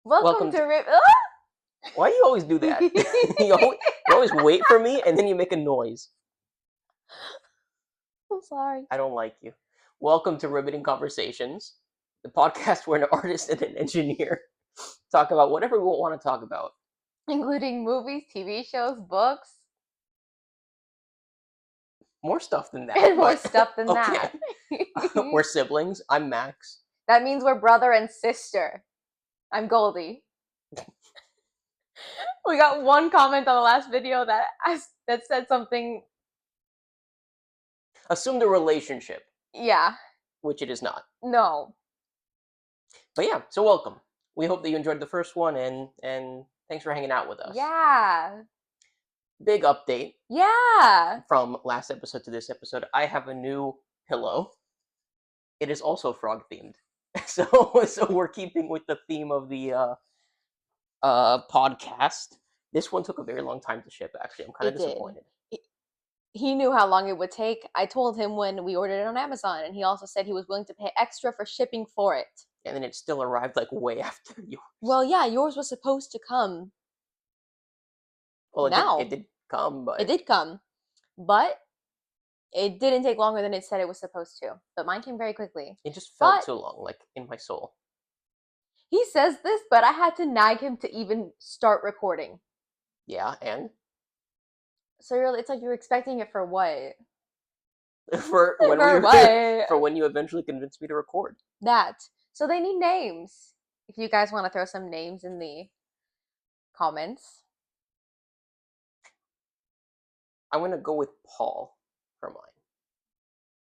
Welcome to Rip. Why do you always do that? you always wait for me and then you make a noise. I'm sorry. I don't like you. Welcome to Ribbiting Conversations, the podcast where an artist and an engineer talk about whatever we want to talk about. Including movies, TV shows, books. More stuff than that. And more stuff than okay. that. We're siblings. I'm Max. That means we're brother and sister. I'm Goldie. We got one comment on the last video that said something. Assume the relationship. Yeah. Which it is not. No. But yeah, so welcome. We hope that you enjoyed the first one and thanks for hanging out with us. Yeah. Big update. Yeah. From last episode to this episode, I have a new pillow. It is also frog themed. So we're keeping with the theme of the podcast. This one took a very long time to ship, actually. I'm kind of disappointed. He knew how long it would take. I told him when we ordered it on Amazon, and he also said he was willing to pay extra for shipping for it. And then it still arrived like way after yours. Well, yeah, yours was supposed to come. Well, it did come, but... It did come, but it didn't take longer than it said it was supposed to. But mine came very quickly. It just felt too long, like, in my soul. He says this, but I had to nag him to even start recording. Yeah, and? So it's like you're expecting it for what? For when you eventually convinced me to record. That. So they need names. If you guys want to throw some names in the comments. I'm going to go with Paul for mine.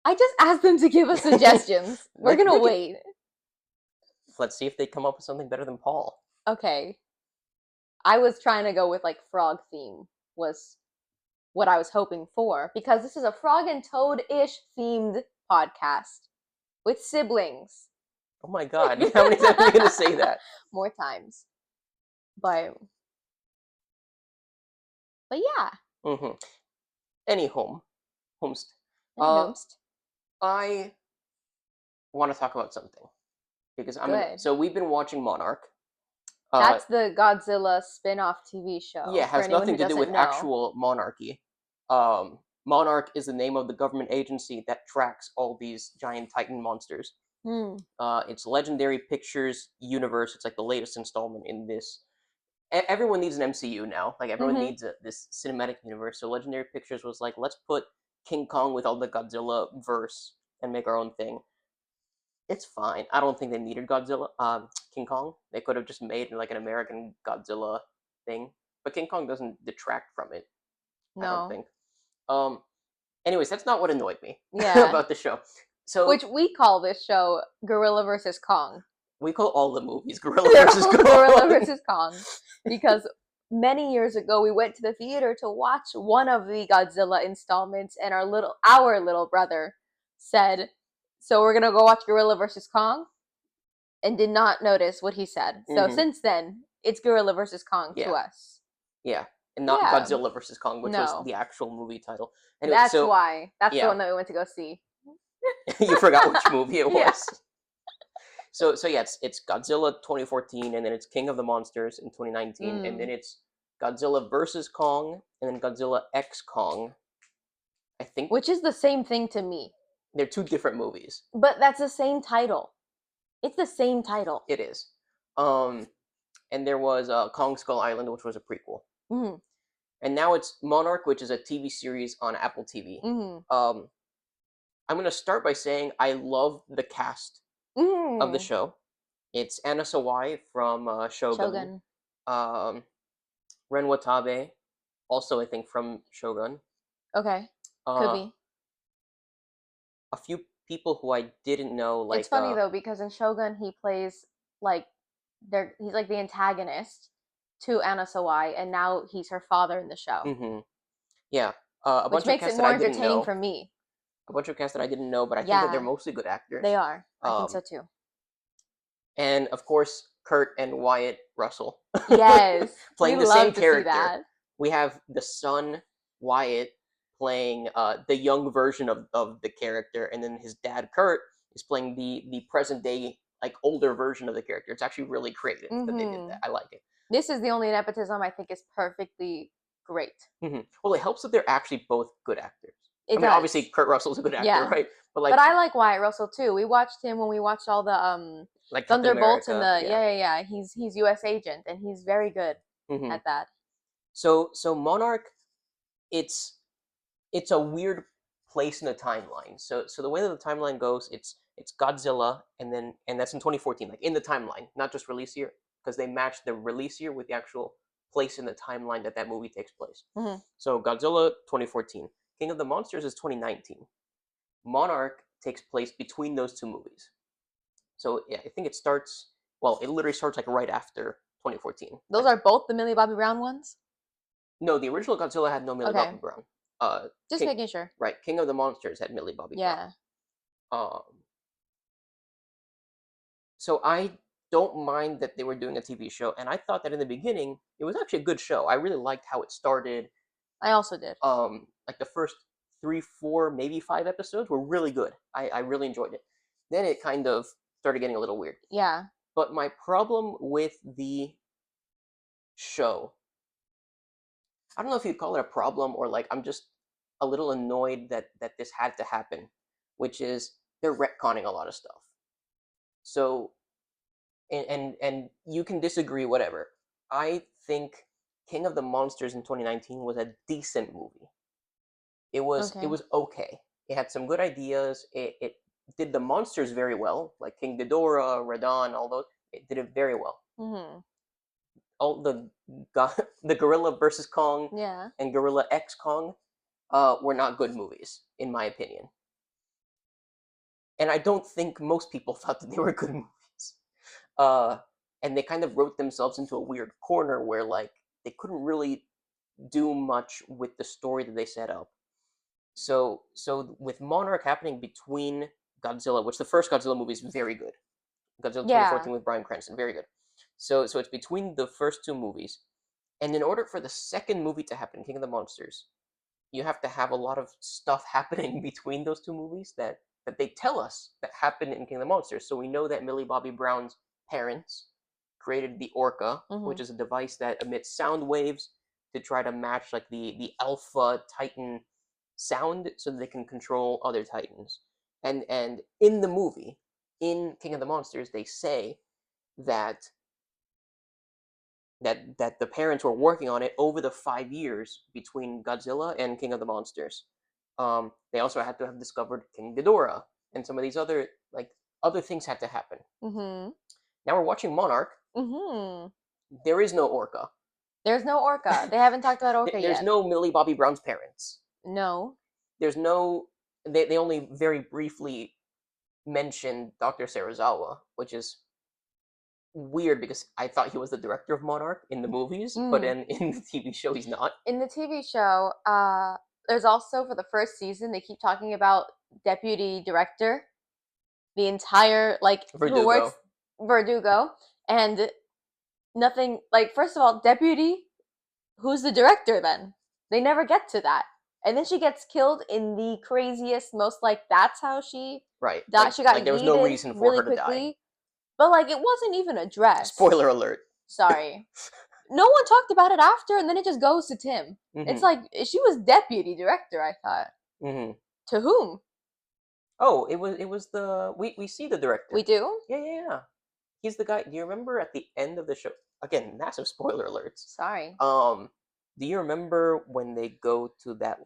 I just asked them to give us suggestions. We're going to wait. Let's see if they come up with something better than Paul. Okay. I was trying to go with like frog theme was what I was hoping for, because this is a frog and toad-ish themed podcast with siblings. Oh my god, how many times are you going to say that? More times. But yeah. Mm-hmm. Any homest. I want to talk about something. Because so we've been watching Monarch. That's the Godzilla spin-off TV show. Yeah, it has nothing to do with actual monarchy. Monarch is the name of the government agency that tracks all these giant titan monsters. It's Legendary Pictures universe. It's like the latest installment in this. Everyone needs an MCU now. Like, everyone needs this cinematic universe. So Legendary Pictures was like, let's put King Kong with all the Godzilla verse and make our own thing. It's fine. I don't think they needed King Kong. They could have just made like an American Godzilla thing. But King Kong doesn't detract from it. No. I don't think. Anyways, that's not what annoyed me about the show. So, which we call this show Gorilla vs. Kong. We call all the movies Gorilla vs. Kong. Gorilla vs. Kong. Because many years ago we went to the theater to watch one of the Godzilla installments, and our little brother said, so we're gonna go watch Gorilla vs. Kong, and did not notice what he said. So since then, it's Gorilla vs. Kong to us. Yeah, and not Godzilla vs. Kong, which was the actual movie title. Anyway, that's why. That's the one that we went to go see. You forgot which movie it was. Yeah. So yeah, it's Godzilla 2014, and then it's King of the Monsters in 2019, and then it's Godzilla vs. Kong, and then Godzilla X Kong, I think. Which is the same thing to me. They're two different movies. But that's the same title. It's the same title. It is. And there was Kong Skull Island, which was a prequel. Mm-hmm. And now it's Monarch, which is a TV series on Apple TV. Mm-hmm. I'm going to start by saying I love the cast of the show. It's Anna Sawai from Shogun. Ren Watabe, also I think from Shogun. Okay, could be. A few people who I didn't know. Like, it's funny though, because in Shogun he plays he's like the antagonist to Anna Sawai, and now he's her father in the show. Mm-hmm. Yeah, which makes it more entertaining for me. A bunch of casts that I didn't know, but I think that they're mostly good actors. They are. I think so too. And of course, Kurt and Wyatt Russell. Yes, playing the same character. We have the son Wyatt playing the young version of the character, and then his dad Kurt is playing the present day like older version of the character. It's actually really creative that they did that. I like it. This is the only nepotism I think is perfectly great. Well, it helps that they're actually both good actors. It I mean, does. obviously Kurt Russell's a good actor, right? But I like Wyatt Russell too. We watched him when we watched all the like Thunderbolts and America, the He's U.S. agent and he's very good at that. So Monarch, it's a weird place in the timeline. So the way that the timeline goes, it's Godzilla, and that's in 2014, like in the timeline, not just release year, because they match the release year with the actual place in the timeline that movie takes place. So Godzilla 2014, King of the Monsters is 2019. Monarch takes place between those two movies. So yeah, I think it starts. Well, it literally starts like right after 2014. Those are both the Millie Bobby Brown ones? No, the original Godzilla had no Millie Bobby Brown. Just making sure. Right, King of the Monsters had Millie Bobby Brown. So I don't mind that they were doing a TV show, and I thought that in the beginning it was actually a good show. I really liked how it started. I also did. Like the first 3, 4, maybe 5 episodes were really good. I really enjoyed it. Then it kind of started getting a little weird. Yeah. But my problem with the show, I don't know if you'd call it a problem or like I'm just a little annoyed that this had to happen, which is they're retconning a lot of stuff. So, and you can disagree, whatever. I think King of the Monsters in 2019 was a decent movie. It was okay. It had some good ideas. It did the monsters very well, like King Ghidorah, Radon, all those. It did it very well. All the Gorilla versus Kong and Gorilla X Kong were not good movies, in my opinion. And I don't think most people thought that they were good movies. And they kind of wrote themselves into a weird corner where like they couldn't really do much with the story that they set up. So with Monarch happening between Godzilla, which the first Godzilla movie is very good. Godzilla 2014 with Bryan Cranston, very good. So it's between the first two movies. And in order for the second movie to happen, King of the Monsters, you have to have a lot of stuff happening between those two movies that they tell us that happened in King of the Monsters. So we know that Millie Bobby Brown's parents created the Orca, which is a device that emits sound waves to try to match like the alpha Titan sound so that they can control other Titans. And in the movie, in King of the Monsters, they say that the parents were working on it over the 5 years between Godzilla and King of the Monsters. They also had to have discovered King Ghidorah, and some of these other things had to happen. Now we're watching Monarch. There is no Orca. There's no Orca. They haven't talked about Orca yet. There's no Millie Bobby Brown's parents. No. There's no. They only very briefly mentioned Dr. Serizawa, which is weird because I thought he was the director of Monarch in the movies, but in the TV show he's not. In the TV show, there's also for the first season they keep talking about deputy director, the entire Verdugo. who works Verdugo, and nothing like first of all deputy, who's the director then? They never get to that. And then she gets killed in the craziest, most that's how she died. She got there was no reason for really her to quickly. die. But it wasn't even addressed. Spoiler alert. Sorry. No one talked about it after, and then it just goes to Tim. It's like she was deputy director, I thought. To whom? Oh, it was the we see the director. We do? Yeah. He's the guy. Do you remember at the end of the show? Again, massive spoiler alerts. Sorry. Do you remember when they go to that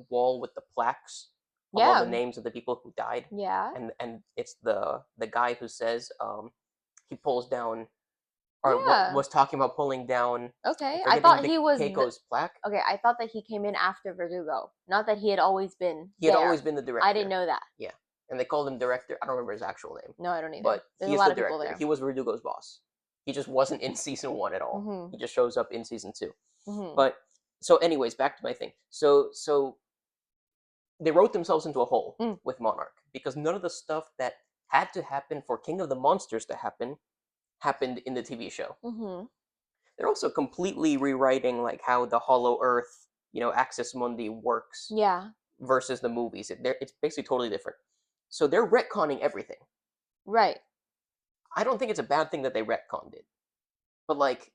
wall with the plaques of all the names of the people who died? Yeah. And it's the guy who says he pulls down or was talking about pulling down. Okay, I thought he was Keiko's plaque. Okay, I thought that he came in after Verdugo, not that he had always been. He had always been the director. I didn't know that. Yeah, and they called him director. I don't remember his actual name. No, I don't either. But There's he's a lot the of director. people there. He was Verdugo's boss. He just wasn't in season 1 at all. He just shows up in season 2. But so, anyways, back to my thing. So they wrote themselves into a hole with Monarch because none of the stuff that had to happen for King of the Monsters to happen happened in the TV show. They're also completely rewriting how the Hollow Earth, Axis Mundi works. Yeah. Versus the movies. It's basically totally different. So they're retconning everything. Right. I don't think it's a bad thing that they retconned it, but like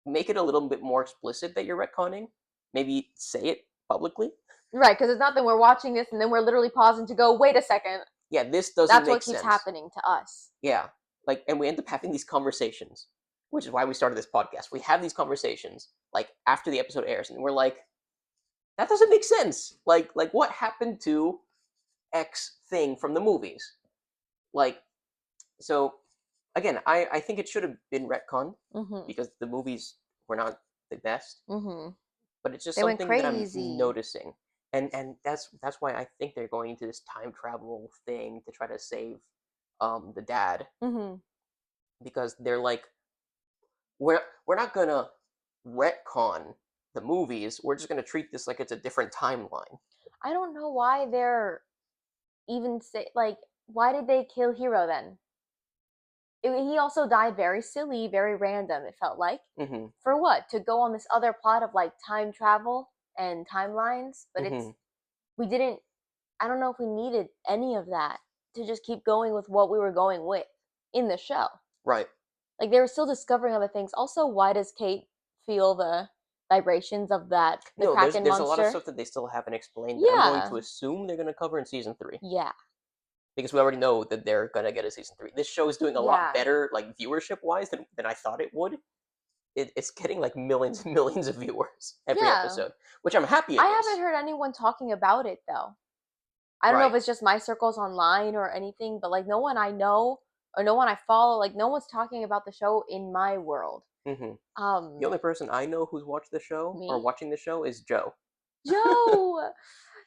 make it a little bit more explicit that you're retconning. Maybe say it publicly. Right, because it's not that we're watching this and then we're literally pausing to go, wait a second. Yeah, this doesn't That's make what keeps sense. happening to us. Yeah, like, and we end up having these conversations, which is why we started this podcast. We have these conversations like after the episode airs, and we're like, that doesn't make sense. Like what happened to X thing from the movies? Like, so again, I think it should have been retconned because the movies were not the best. But it's just They went something that I'm crazy. noticing, and that's why I think they're going into this time travel thing to try to save the dad because they're like, we're not gonna retcon the movies. We're just gonna treat this like it's a different timeline. I don't know why they're even say like why did they kill Hero then? He also died very silly, very random. It felt like for what to go on this other plot of like time travel and timelines, but we didn't. I don't know if we needed any of that to just keep going with what we were going with in the show. Right. Like they were still discovering other things. Also, why does Kate feel the vibrations of the Kraken there's a lot of monster? stuff that they still haven't explained that I'm going to Yeah. assume they're gonna cover in season 3. Yeah. Because we already know that they're gonna get a season 3. This show is doing a lot Yeah. better, like viewership wise, than I thought it would. It's getting like millions and millions of viewers every Yeah. episode, which I'm happy I it is. haven't heard anyone talking about it though. I don't know if Right. it's just my circles online or anything, but like no one I know or no one I follow, like no one's talking about the show in my world. The only person I know who's watched the show or Me? watching the show is Joe. Joe!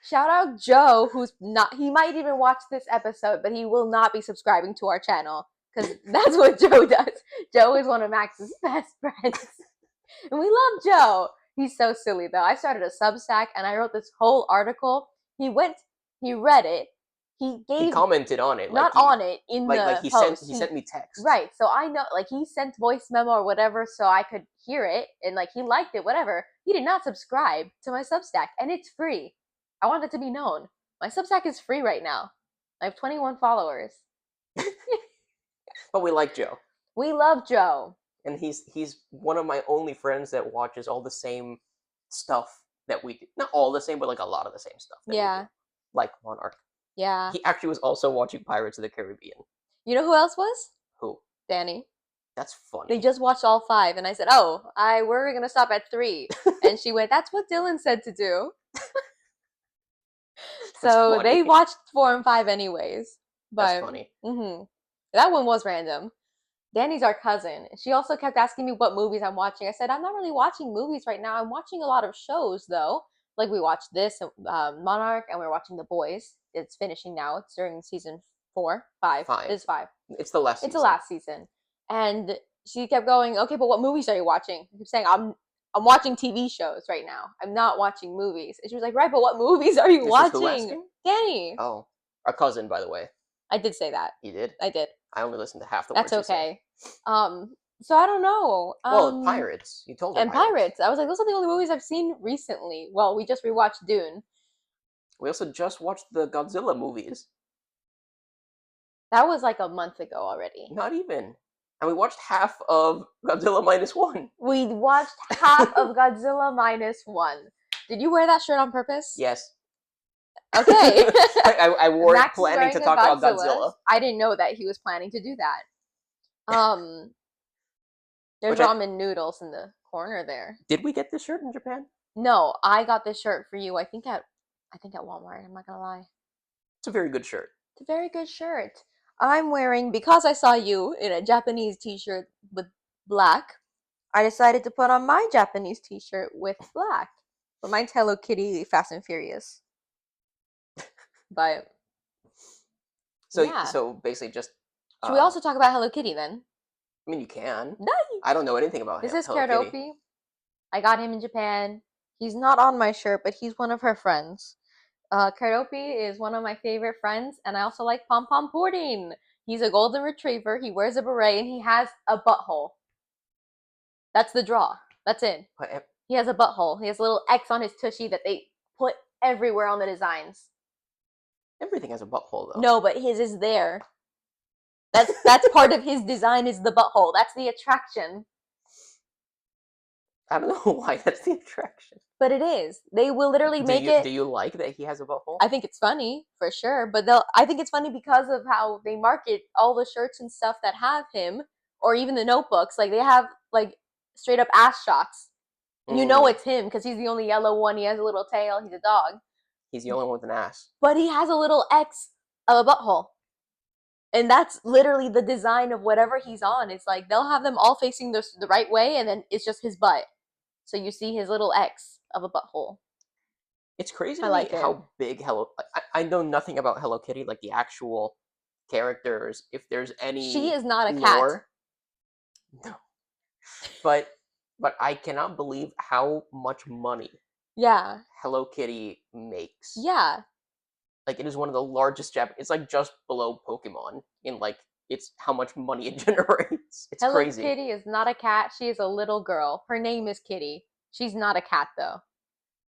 Shout out Joe, who's not, he might even watch this episode, but he will not be subscribing to our channel because that's what Joe does. Joe is one of Max's best friends. And we love Joe. He's so silly though. I started a Substack and I wrote this whole article. He read it. He commented on it, not on it in like the post. he sent me text. Right. So I know, like he sent voice memo or whatever, so I could hear it, and like he liked it, whatever. He did not subscribe to my Substack, and it's free. I want it to be known. My Substack is free right now. I have 21 followers. But we like Joe. We love Joe. And he's one of my only friends that watches all the same stuff that we do. Not all the same, but like a lot of the same stuff. Yeah. Like Monarch. Yeah. He actually was also watching Pirates of the Caribbean. You know who else was? Who? Danny. That's funny. They just watched all 5, and I said, "Oh, we're gonna stop at 3," and she went, "That's what Dylan said to do." So they watched 4 and 5 anyways. But, that's funny. That one was random. Danny's our cousin. She also kept asking me what movies I'm watching. I said, I'm not really watching movies right now. I'm watching a lot of shows, though. Like, we watched this, Monarch, and we're watching The Boys. It's finishing now. It's during season 4. 5. It's 5. It's the last season. It's the last season. And she kept going, okay, but what movies are you watching? I kept saying, I'm watching TV shows right now. I'm not watching movies. And she was like, right, but what movies are you watching? Danny. Oh, our cousin, by the way. I did say that. You did? I did. I only listened to half the words. That's okay. So I don't know. Well, Pirates. You told her. And Pirates. I was like, those are the only movies I've seen recently. Well, we just rewatched Dune. We also just watched the Godzilla movies. That was like a month ago already. Not even. And we watched half of Godzilla -1. We watched half of Godzilla -1. Did you wear that shirt on purpose? Yes. Okay. I wore it planning to talk about Godzilla. I didn't know that he was planning to do that. There's ramen noodles in the corner there. Did we get this shirt in Japan? No, I got this shirt for you. I think at Walmart. I'm not gonna lie. It's a very good shirt. It's a very good shirt. I'm wearing, because I saw you in a Japanese t-shirt with black, I decided to put on my Japanese t-shirt with black. But mine's Hello Kitty Fast and Furious. But so basically just should we also talk about Hello Kitty then? I mean, you can. No. I don't know anything about this Hello is Karadopi. I got him in Japan. He's not on my shirt, but he's one of her friends. Karadopi is one of my favorite friends, and I also like Pom Pom Pudding. He's a golden retriever. He wears a beret, and he has a butthole. That's the draw. That's it. He has a butthole. He has a little X on his tushy that they put everywhere on the designs. Everything has a butthole, though. No, but his is there. That's part of his design is the butthole. That's the attraction. I don't know why that's the attraction. But it is. They will literally make it. Do you like that he has a butthole? I think it's funny for sure, but I think it's funny because of how they market all the shirts and stuff that have him, or even the notebooks. Like they have like straight up ass shots. You know it's him because he's the only yellow one. He has a little tail. He's a dog. He's the only one with an ass. But he has a little X of a butthole. And that's literally the design of whatever he's on. It's like they'll have them all facing the right way, and then it's just his butt. So you see his little X of a butthole. It's crazy to I me like it. how big I know nothing about Hello Kitty, like the actual characters. If there's any, she is not a lore. cat. No, but I cannot believe how much money. Yeah. Hello Kitty makes. Yeah. Like it is one of the largest It's like just below Pokemon in like it's how much money it generates. It's Hello crazy. Kitty is not a cat. She is a little girl. Her name is Kitty. She's not a cat though.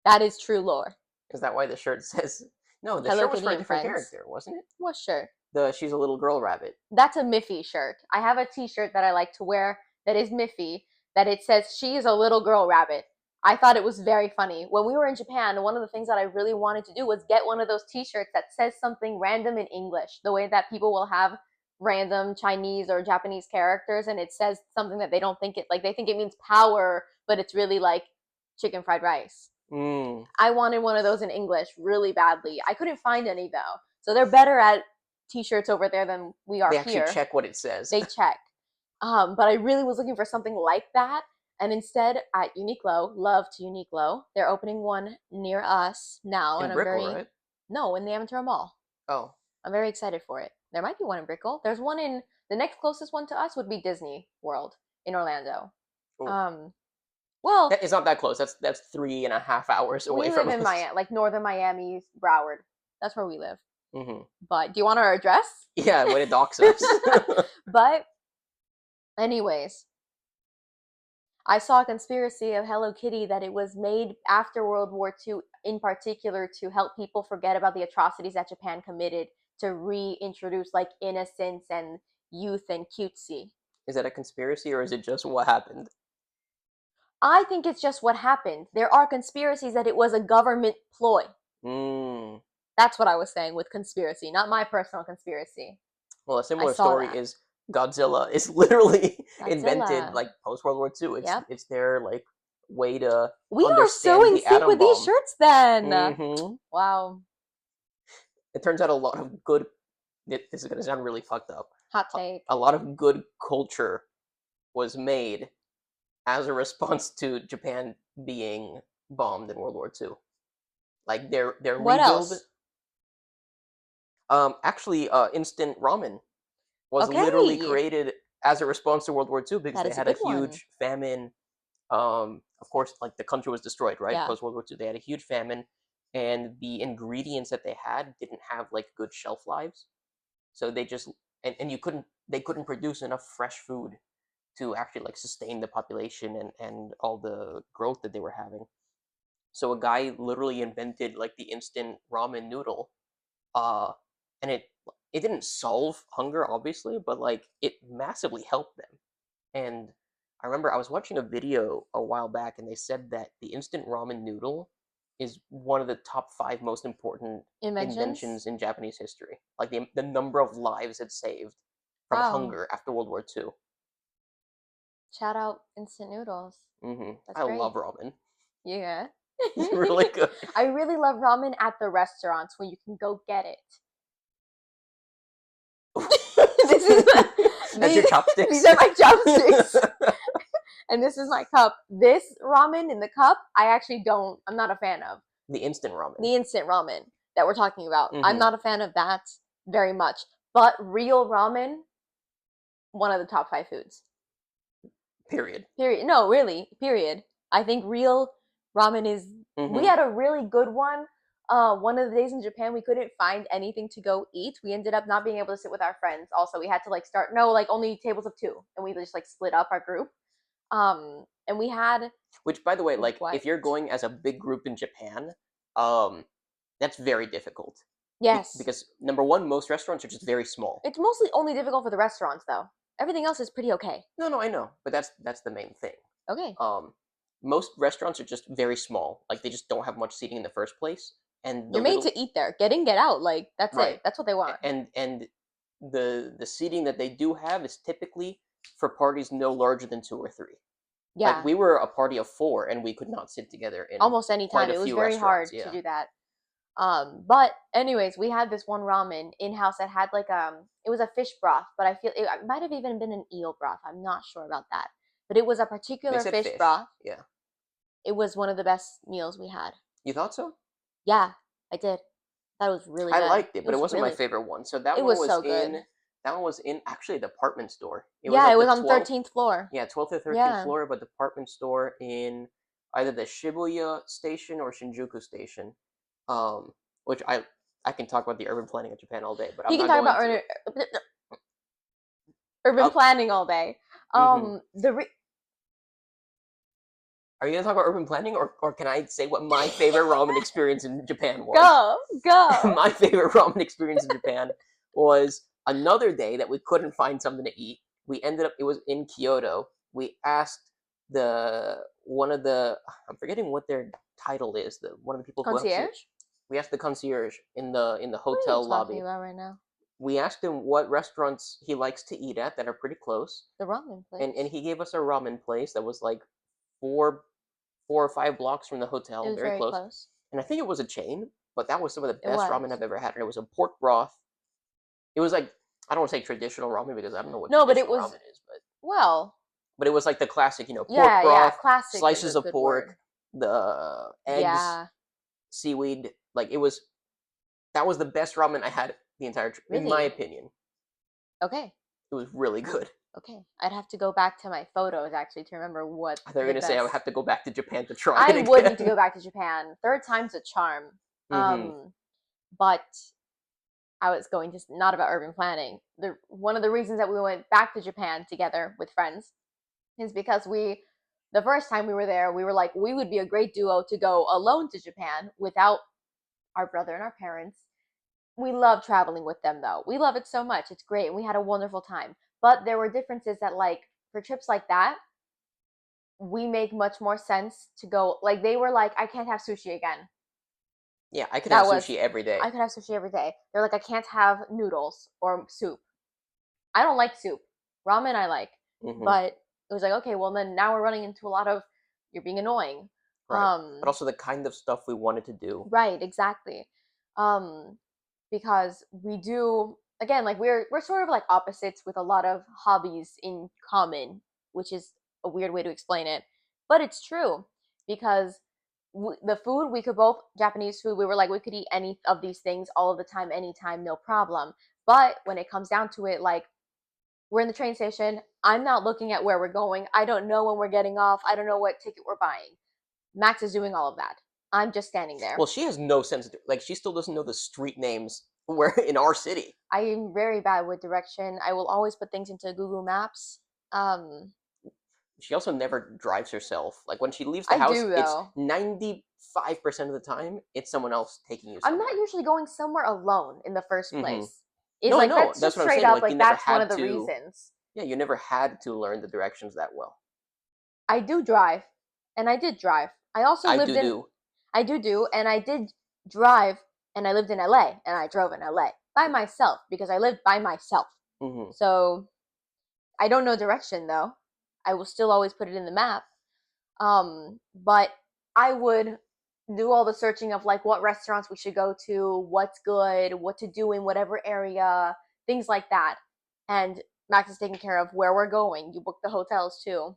That is true lore. Is that why the shirt says? No, the Hello shirt was Kitty for a and different friends. character, wasn't it? What shirt? She's a little girl rabbit. That's a Miffy shirt. I have a T-shirt that I like to wear that is Miffy. That it says she is a little girl rabbit. I thought it was very funny. When we were in Japan, one of the things that I really wanted to do was get one of those T-shirts that says something random in English, the way that people will have random Chinese or Japanese characters, and it says something that they don't think it like they think it means power, but it's really like chicken fried rice. I wanted one of those in English really badly. I couldn't find any though, so they're better at T-shirts over there than we are They here. actually check what it says. They check. But I really was looking for something like that. And instead, at Uniqlo, love to Uniqlo, they're opening one near us now. In And I'm Brickell, very. right? No, in the Aventura Mall. Oh. I'm very excited for it. There might be one in Brickell. There's one in. The next closest one to us would be Disney World in Orlando. Ooh. Well. It's not that close. That's 3.5 hours away from us. We live in Miami, like northern Miami, Broward. That's where we live. Mm-hmm. But do you want our address? Yeah, way to dox us. But, anyways, I saw a conspiracy of Hello Kitty that it was made after World War II, in particular, to help people forget about the atrocities that Japan committed, to reintroduce like innocence and youth and cutesy. Is that a conspiracy or is it just what happened? I think it's just what happened. There are conspiracies that it was a government ploy. That's what I was saying with conspiracy, not my personal conspiracy. Well, a similar story is Godzilla is literally invented like post World War II. It's their like way to we are so in sync with these shirts then. Wow. It turns out a lot of good. This is gonna sound really fucked up. Hot take. A lot of good culture was made as a response to Japan being bombed in World War II. Like their what rebuild. Else? Actually, instant ramen was literally created as a response to World War II because they had a huge famine. Of course, like the country was destroyed, right? Yeah. Post World War II, they had a huge famine, and the ingredients that they had didn't have like good shelf lives, so they just and they couldn't produce enough fresh food to actually like sustain the population and all the growth that they were having. So a guy literally invented like the instant ramen noodle, and it didn't solve hunger obviously, but like it massively helped them. And I remember I was watching a video a while back and they said that the instant ramen noodle is one of the top 5 most important inventions in Japanese history. Like the number of lives it saved from hunger after World War II. Shout out instant noodles. I love ramen. Yeah. It's really good. I really love ramen at the restaurants where you can go get it. That's your chopsticks? These are my chopsticks. And this is my cup. This ramen in the cup, I'm not a fan of. The instant ramen. The instant ramen that we're talking about. I'm not a fan of that very much. But real ramen, one of the top 5 foods. Period. No, really. Period. I think real ramen is. We had a really good one. One of the days in Japan, we couldn't find anything to go eat. We ended up not being able to sit with our friends. Also, we had to only tables of 2, and we just like split up our group. And we had. Which, by the way, like if you're going as a big group in Japan, that's very difficult. Yes. Because number one, most restaurants are just very small. It's mostly only difficult for the restaurants, though. Everything else is pretty okay. No, I know, but that's the main thing. Okay. Most restaurants are just very small. Like they just don't have much seating in the first place, and the You're made little to eat there. Get in, get out. Like, that's right, it. That's what they want. and the seating that they do have is typically for parties no larger than two or three. Like Yeah. we were a party of four, and we could not sit together in Almost any quite time. a It was few very restaurants. hard to Yeah, do that. But anyways, we had this one ramen in house that had like it was a fish broth, but I feel it might have even been an eel broth. I'm not sure about that, but it was a they particular said fish fish. broth. Yeah, It was one of the best meals we had. you thought so? Yeah, I did. That was really I good. liked it, It but it was wasn't my really. favorite one. So that It one was was so in good. actually a department store. It was Yeah, it like was the on the 12th, 13th floor. yeah, 12th or 13th Yeah, floor of a department store in either the Shibuya station or Shinjuku station. Um, which I can talk about the urban planning of Japan all day, but I'm he can not talk going about to. urban Uh, planning all day. hmm The Are you gonna talk about urban planning, or can I say what my favorite ramen experience in Japan was? go go. My favorite ramen experience in Japan was another day that we couldn't find something to eat. We ended up, it was in Kyoto. We asked the one of the I'm forgetting what their title is. The one of the people who helps you. Concierge? We asked the concierge in the What are you hotel talking lobby. about right now? We asked him what restaurants he likes to eat at that are pretty close, The ramen and place. he gave us a ramen place that was like four four or five blocks from the It hotel, was very very close. close. And I think it was a chain, but that was some of the It best ramen was. I've ever had. And it was a pork broth. It was like I don't want to say traditional ramen because I don't know what No, but it traditional was ramen is, well. but it was like the classic, pork Yeah, yeah. broth, Classic is slices a of good pork, word. the eggs, Yeah. seaweed. Like it was that was the best ramen I had the entire trip, in my Really? opinion. Okay. It was really good. Okay. I'd have to go back to my photos actually to remember what I thought you were the gonna say I would best. have to go back to Japan to try it I would need to go again. back to Japan. Third time's a charm. hmm But I was going to not about urban planning. The one of the reasons that we went back to Japan together with friends is because the first time we were there, we were like, we would be a great duo to go alone to Japan without our brother and our parents. We love traveling with them though. We love it so much. It's great. And we had a wonderful time. But there were differences that like for trips like that, we make much more sense to go like they were like, I can't have sushi again. Yeah, I could have That was sushi every I day. could have sushi every day. They're like, I can't have noodles or soup. I don't like soup. Ramen I like. hmm But it was like, okay, well then now we're running into a lot of you're being annoying. Right. But also the kind of stuff we wanted to do. Right, exactly. Um, because we do again, like we're sort of like opposites with a lot of hobbies in common, which is a weird way to explain it, but it's true because the food we could both Japanese food we were like we could eat any of these things all of the time, anytime, no problem. But when it comes down to it, like we're in the train station, I'm not looking at where we're going. I don't know when we're getting off. I don't know what ticket we're buying. Max is doing all of that. I'm just standing Well, there. she has no sense of like she still doesn't know the street names where in our city. I am very bad with direction. I will always put things into Google Maps. Um, She also never drives herself. Like when she leaves the I house, do it's though. 95% of the time it's someone else taking you I'm not somewhere. usually going somewhere alone in the first hmm place. Is No, I like know. that's That's just what I'm straight saying. up Like you like never that's one of had the to. reasons. Yeah, you never had to learn the directions that well. I do drive, and I did drive. I also I lived do in do. and I did drive, and I lived in LA, and I drove in LA by myself because I lived by myself. hmm So I don't know direction though. I will still always put it in the map. But I would do all the searching of like what restaurants we should go to, what's good, what to do in whatever area, things like that. And Max is taking care of where we're going. You book the hotels too,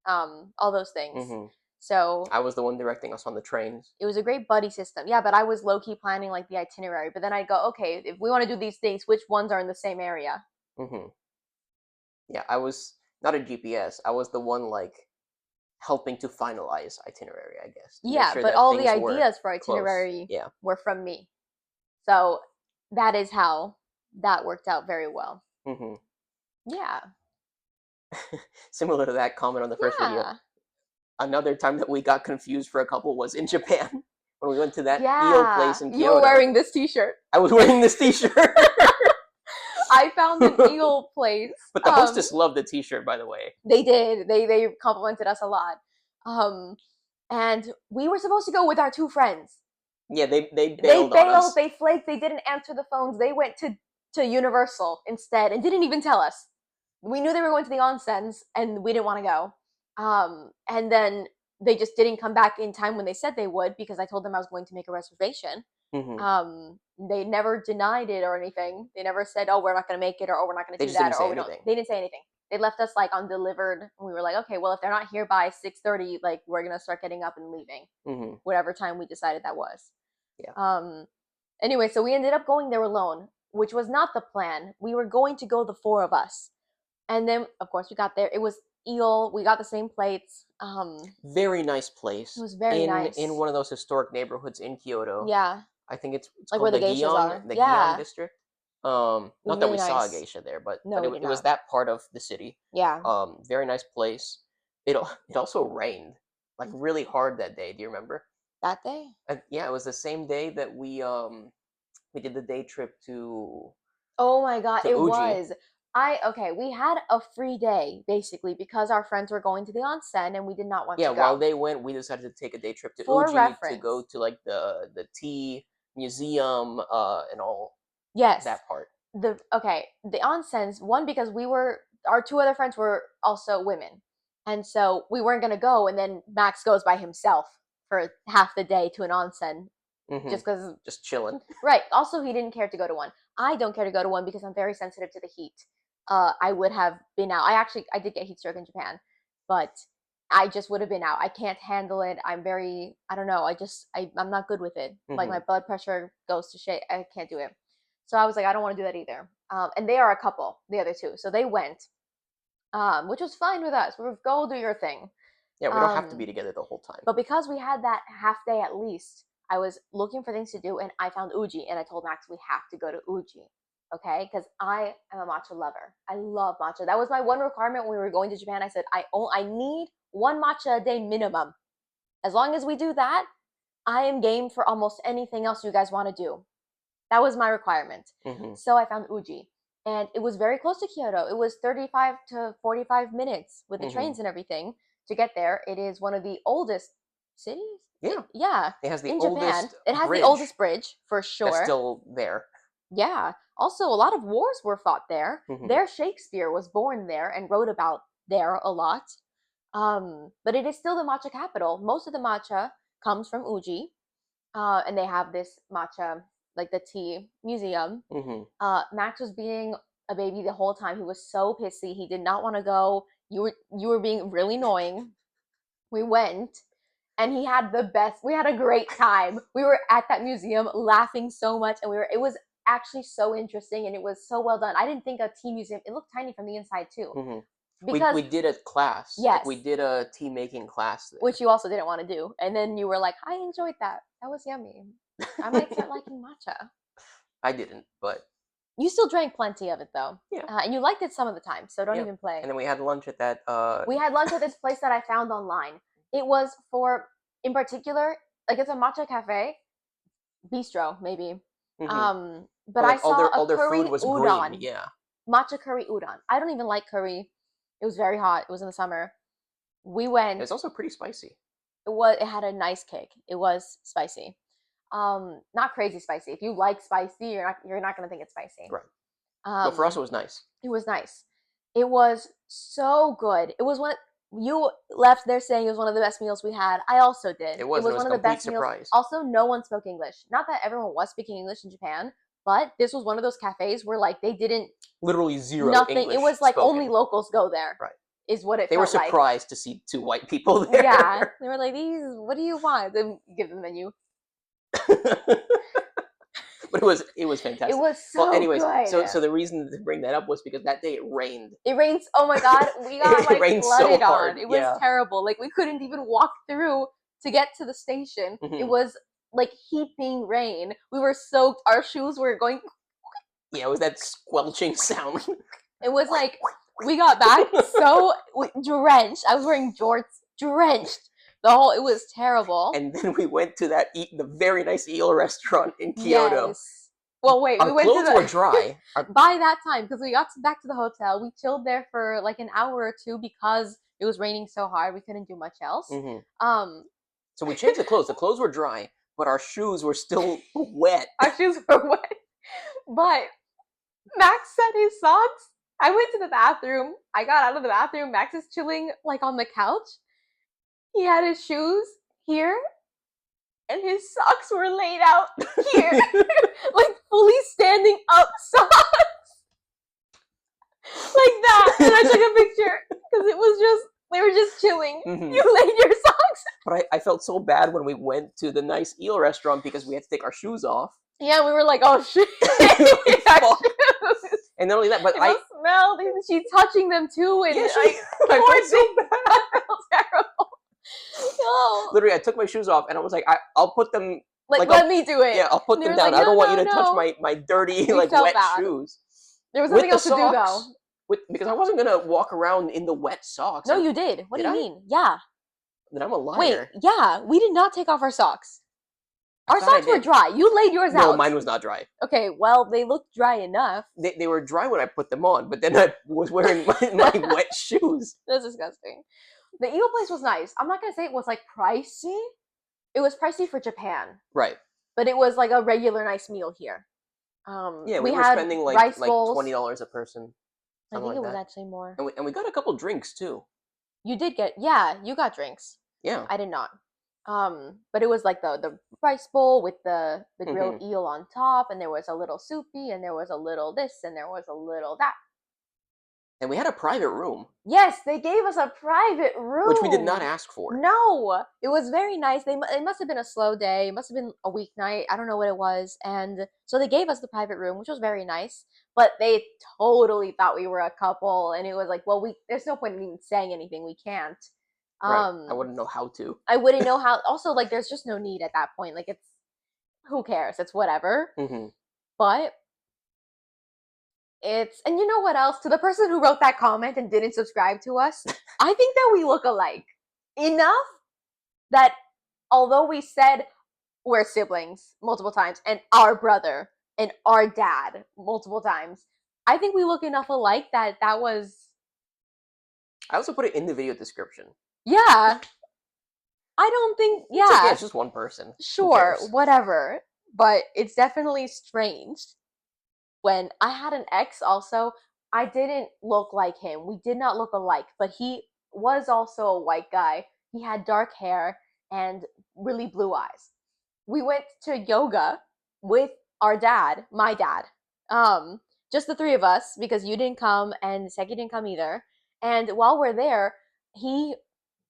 all those things. hmm So I was the one directing us on the trains. it was a great buddy system. Yeah, but I was low key planning like the itinerary. But then I go, okay, if we want to do these things, which ones are in the same area? hmm Yeah, I was not a GPS. I was the one like helping to finalize itinerary, I guess, to make Yeah, sure but that all the things were ideas for close. itinerary Yeah. were from me. So that is how that worked out very well. hmm Yeah. Similar to that comment on the first video, Yeah. another time that we got confused for a couple was in Japan. when we went to that eel Yeah, place in you were Kyoto. wearing this T-shirt. I was wearing this T-shirt. I found an eel place. But the hostess loved the T-shirt, by the way. They did. They complimented us a lot. And we were supposed to go with our two friends. Yeah, they They bailed on us. They flaked, they didn't answer the phones. They went to Universal instead and didn't even tell us. We knew they were going to the onsens and we didn't want to go. And then they just didn't come back in time when they said they would because I told them I was going to make a reservation. They never denied it or anything. They never said, "Oh, we're not going to make it," or "Oh, we're not going to do that," or "Oh, we don't." They didn't say anything. They left us like undelivered, and we were like, "Okay, well, if they're not here by 6:30, like we're gonna start getting up and leaving, whatever time we decided that was." Yeah. Anyway, so we ended up going there alone, which was not the plan. We were going to go the four of us, and then of course we got there. It was eel. We got the same plates. Very nice place. It was very nice in one of those historic neighborhoods in Kyoto. Yeah. I think it's like called where the geishas are. The Yeah. Gion district. Not really that we nice. saw a geisha there, but, no, it was that part of the city. Yeah. Very nice place. It also rained like really hard that day. Do you remember? That day? Yeah, it was the same day that we did the day trip to. Oh my god, it Uji. was. We had a free day basically because our friends were going to the onsen and we did not want to go. Yeah, while they went, we decided to take a day trip to For Uji reference. to go to like the tea museum and all. Yes. That part. The onsens, one because our two other friends were also women. And so we weren't going to go and then Max goes by himself for half the day to an onsen. Just chilling. Right. Also, he didn't care to go to one. I don't care to go to one because I'm very sensitive to the heat. I would have been out. I did get heat stroke in Japan, but I just would have been out. I can't handle it. I don't know. I'm not good with it. Like my blood pressure goes to shit. I can't do it. So I was like, I don't want to do that either. And they are a couple, the other two. So they went, which was fine with us. We were, go do your thing. Yeah, we don't have to be together the whole time. But because we had that half day at least, I was looking for things to do and I found Uji and I told Max we have to go to Uji. Okay? Because I am a matcha lover. I love matcha. That was my one requirement when we were going to Japan. I said, I need one matcha a day minimum. As long as we do that, I am game for almost anything else you guys want to do. That was my requirement. So I found Uji. And it was very close to Kyoto. It was 35 to 45 minutes with the trains and everything to get there. It is one of the oldest cities? Yeah. It has the in oldest Japan. It has bridge the oldest bridge, for sure. That's still there. Yeah. Also, a lot of wars were fought there. There, Shakespeare was born there and wrote about there a lot. But it is still the matcha capital. Most of the matcha comes from Uji. And they have this matcha, like the tea museum. Max was being a baby the whole time. He was so pissy. He did not want to go. You were being really annoying. We went. And he had the best. We had a great time. We were at that museum laughing so much, and it was actually so interesting, and it was so well done. I didn't think a tea museum. It looked tiny from the inside too. Because we did a class. Yes, like we did a tea making class there. Which you also didn't want to do, and then you were like, "I enjoyed that. That was yummy. I might start liking matcha." I didn't, but you still drank plenty of it though. Yeah, and you liked it some of the time. So don't even play. And then we had lunch at that. We had lunch at this place that I found online. It was in particular, like it's a matcha cafe, bistro maybe. But like I saw all their curry food was udon. Green. Yeah, matcha curry udon. I don't even like curry. It was very hot. It was in the summer. We went. It's also pretty spicy. It had a nice kick. It was spicy. Not crazy spicy. If you like spicy, you're not gonna think it's spicy. Right. But for us, it was nice. It was nice. It was so good. It was you left there saying it was one of the best meals we had. I also did. It was one of the best surprise. Meals. Also, no one spoke English. Not that everyone was speaking English in Japan, but this was one of those cafes where like they didn't literally zero nothing. English it was like spoken. Only locals go there. Right. Is what it. They were surprised like. To see two white people there. Yeah, they were like, "These, what do you want?" Then give them the menu. But it was fantastic. It was so well. Anyways, good. so the reason to bring that up was because that day it rained. It rains. Oh my god, we got like flooded so hard. on. It was terrible. Like we couldn't even walk through to get to the station. It was like heaping rain. We were soaked. Our shoes were going. Yeah, it was that squelching sound. It was like we got back so drenched. I was wearing jorts, drenched. It was terrible. And then we went to the very nice eel restaurant in Kyoto. Yes. Well, wait, we Our went to clothes the were dry. by that time because we got back to the hotel. We chilled there for like an hour or two because it was raining so hard we couldn't do much else. Um, So we changed the clothes. The clothes were dry, but our shoes were still wet. our shoes were wet, but Max set his socks. I went to the bathroom. I got out of the bathroom. Max is chilling like on the couch. He had his shoes here, and his socks were laid out here, like fully standing up socks, like that. And I took a picture because it was just they were just chilling. You laid your socks. But I felt so bad when we went to the nice eel restaurant because we had to take our shoes off. Yeah, we were like, oh shit. And not only that, but I smelled. She's touching them too, and yeah, like, I felt so bad. I felt terrible. No. Literally, I took my shoes off and I was like, I'll put them. Like let me do it. Yeah, I'll put them down. Like, I don't want no, you to touch my dirty wet bad. shoes. There was nothing else to do though. Because I wasn't gonna walk around in the wet socks. No, you did. What do you mean? Yeah. Then I'm a liar. Wait, yeah, we did not take off our socks. Our socks were dry. You laid yours out. No, mine was not dry. Okay, well, they looked dry enough. They were dry when I put them on, but then I was wearing my wet shoes. That's disgusting. The eel place was nice. I'm not gonna say it was like pricey. It was pricey for Japan. Right. But it was like a regular nice meal here. Yeah, we were had spending like $20 a person. I think it was actually more. And we got a couple drinks too. You did get you got drinks. Yeah. I did not. But it was like the rice bowl with the grilled eel on top, and there was a little soupy, and there was a little this, and there was a little that. And we had a private room. Yes, they gave us a private room. Which we did not ask for. No, it was very nice. It must have been a slow day. It must have been a weeknight. I don't know what it was. And so they gave us the private room, which was very nice. But they totally thought we were a couple. And it was like, well, there's no point in even saying anything. We can't. Right. I wouldn't know how to. I wouldn't know how. Also, like, there's just no need at that point. Like, who cares? It's whatever. But and you know what else? To the person who wrote that comment and didn't subscribe to us, I think that we look alike enough that although we said we're siblings multiple times and our brother and our dad multiple times, I think we look enough alike that was. I also put it in the video description. Yeah. I don't think. Yeah. It's okay, it's just one person. Sure, whatever. But it's definitely strange. When I had an ex also, I didn't look like him. We did not look alike, but he was also a white guy. He had dark hair and really blue eyes. We went to yoga with our dad, my dad. Just the three of us because you didn't come and Seki didn't come either. And while we're there,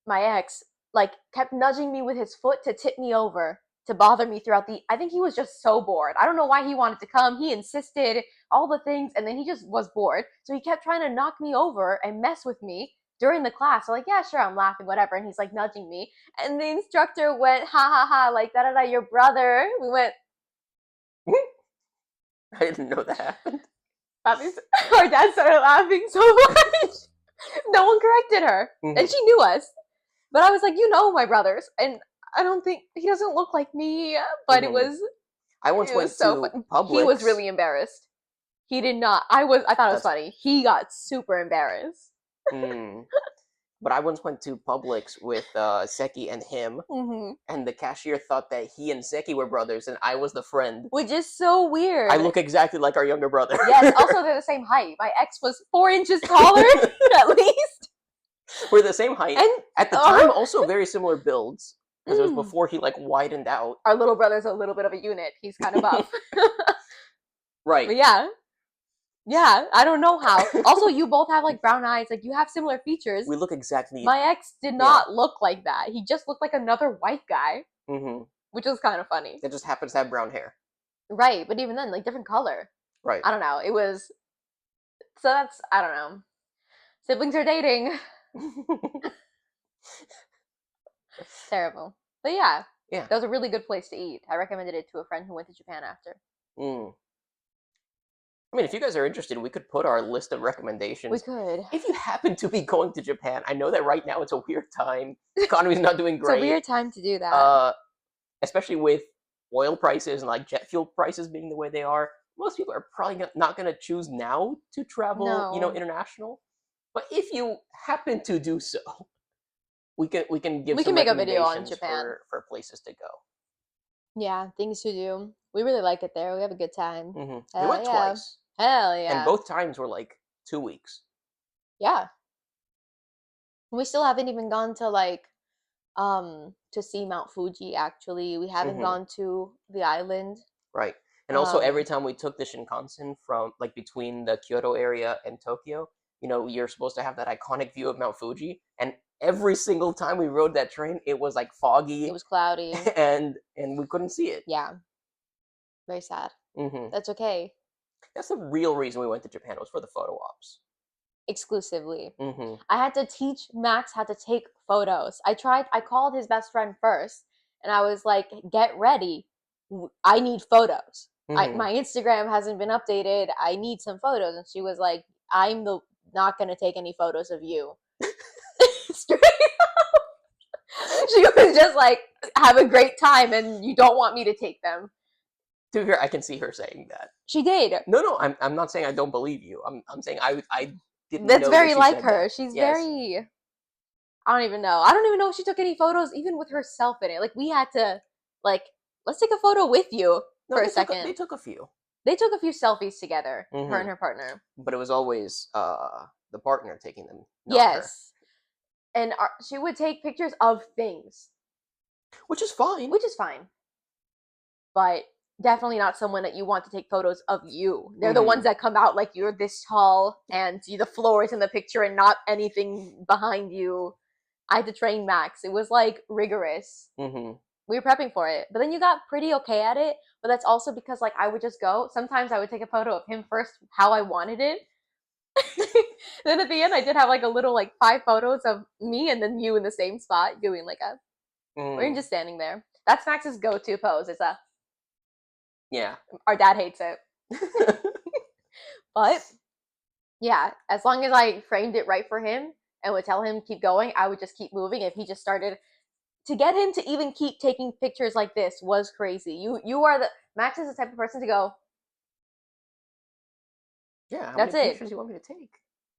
my ex, like kept nudging me with his foot to tip me over to bother me throughout I think he was just so bored. I don't know why he wanted to come. He insisted, all the things, and then he just was bored. So he kept trying to knock me over and mess with me during the class. So like, yeah, sure, I'm laughing, whatever. And he's like nudging me. And the instructor went, ha ha ha, like da da da, your brother. We went. I didn't know that happened. Our dad started laughing so much. No one corrected her. And she knew us. But I was like, you know my brothers. And I don't think he doesn't look like me, but it was. I once went to Publix. He was really embarrassed. He did not. I thought it was funny. He got super embarrassed. But I once went to Publix with Seki and him, and the cashier thought that he and Seki were brothers, and I was the friend. Which is so weird. I look exactly like our younger brother. Yes. Also, they're the same height. My ex was 4 inches taller, at least. We're the same height. And at the time, also very similar builds. Because it was before he, like, widened out. Our little brother's a little bit of a unit. He's kind of buff. Right. But yeah. Yeah, I don't know how. Also, you both have, like, brown eyes. Like, you have similar features. We look exactly... My ex did not look like that. He just looked like another white guy. Which was kind of funny. That just happens to have brown hair. Right, but even then, like, different color. Right. I don't know. It was... So that's... I don't know. Siblings are dating. Terrible. But yeah, that was a really good place to eat. I recommended it to a friend who went to Japan after. I mean, if you guys are interested, we could put our list of We recommendations. could. If you happen to be going to Japan, I know that right now it's a weird time. Economy's not doing It's a great. weird time to do that. Uh, Especially with oil prices and like jet fuel prices being the way they are. Most people are probably not going to choose now to travel, No. international. But if you happen to do so, we can give We can some make a video on recommendations Japan. for places to go. Yeah, things to do. We really like it there. We have a good time. We Hell went yeah. twice, Hell and yeah. both times were like 2 weeks. Yeah. We still haven't even gone to to see Mount Fuji actually. We haven't hmm gone to the island. Right. And also, every Um time we took the Shinkansen from like between the Kyoto area and Tokyo, you're supposed to have that iconic view of Mount Fuji. And every single time we rode that train, it was like it foggy, was cloudy. and we couldn't see it. Yeah, very sad. hmm That's okay. That's the real reason we went to Japan, was for the photo ops. Exclusively. hmm I had to teach Max how to take photos. I called his best friend first and I was like, get ready. I need photos. hmm My Instagram hasn't been updated. I need some photos. And she was like, I'm the not gonna take any photos of you. Straight up. She was just like, have a great time and you don't want me to take them. To be fair, I can see her saying that. She did. No, I'm not saying I don't believe you. I'm saying I didn't That's know that very she like said her. that. She's Yes. very I don't even know. I don't even know if she took any photos, even with herself in it. Like we had to, like, let's take a photo with you No, for a they second. took a few. They took a few selfies together, her and hmm her partner. But it was always the partner taking them, not her. Yes, and she would take pictures of things, Which is fine. which is fine, but definitely not someone that you want to take photos of you. They're the hmm ones that come out like you're this tall and the floor is in the picture and not anything behind you. I had to train Max. It was like rigorous. hmm We were prepping for it, but then you got pretty okay at it. But that's also because like I would just go. Sometimes I would take a photo of him first, how I wanted it. Then at the end, I did have like a little like 5 photos of me and then you in the same spot doing like a. We're Mm. just standing there. That's Max's go-to pose. It's a. Yeah. Our dad hates it, but yeah, as long as I framed it right for him and would tell him keep going, I would just keep moving. If he just started to get him to even keep taking pictures like this was crazy. You are the Max is the type of person to go. Yeah. How That's many it. pictures do you want me to take?